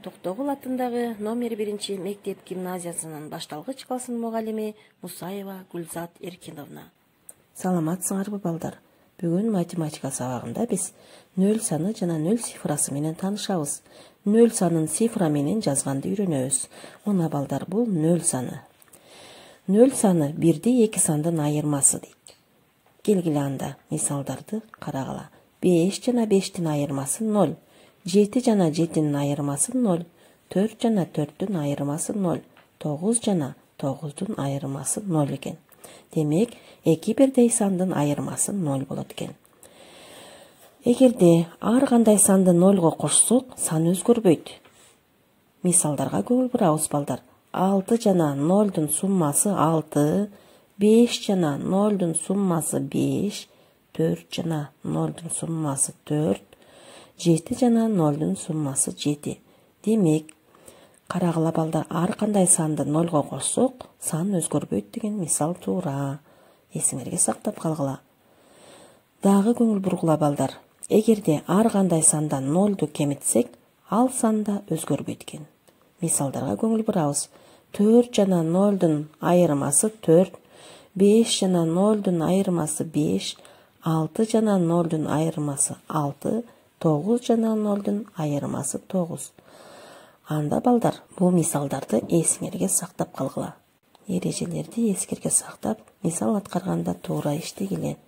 Токтогул атындагы номер 1 мектеп гимназиясынын башталгыч класынын мугалими Мусаева Гүлзат Эркиновна. Саламатсыңарбы балдар? Бүгүн математика сабагында биз 0 саны жана 0 цифрасы менен таанышабыз. 0 санын цифра менен жазганды үйрөнөбүз. Мына балдар, бул 0 саны. 0 саны 1-ди 2 сандын айырмасы дейт. Келгиле анда мисалдарды карагыла. 5 жана 5тин айырмасы 0. 7 жана 7-nin айырмасы 0, 4 жана 4-тün айырмасы 0, 9 жана 9-тун айырмасы 0 экен. Демек, эки бирдей сандын айырмасы 0 болот экен. Эгерде ар кандай санды 0го кошсок, сан өзгөрбөйт. Мисалдарга көңүл бурабыз балдар. 6 жана 0-дун суммасы 6, 5 жана 0-дун суммасы 5, 4 жана 0-дун суммасы 4, 7 жана 0-дун суммасы 7. Демек, карагыла балдар, ар кандай санды 0го кошсок, сан өзгөрбөйт деген мисал туура. Эсиңерге сактап калгыла. Дагы көңүл бургула балдар. Эгерде ар кандай сандан 0ду кемитсек, ал сан да өзгөрбөйт экен. Мисалдарга көңүл бурабыз. 4 жана 0-дун айырмасы 4, 5 жана 0-дун айырмасы 5, 6 жана 0-дун айырмасы 6, 9 жана 0-дун айырмасы 9. Анда балдар, бул мисалдарды эсиңерге сактап калгыла. Эрежелерди эскерге сактап, мисал аткарганда туура иштегиле.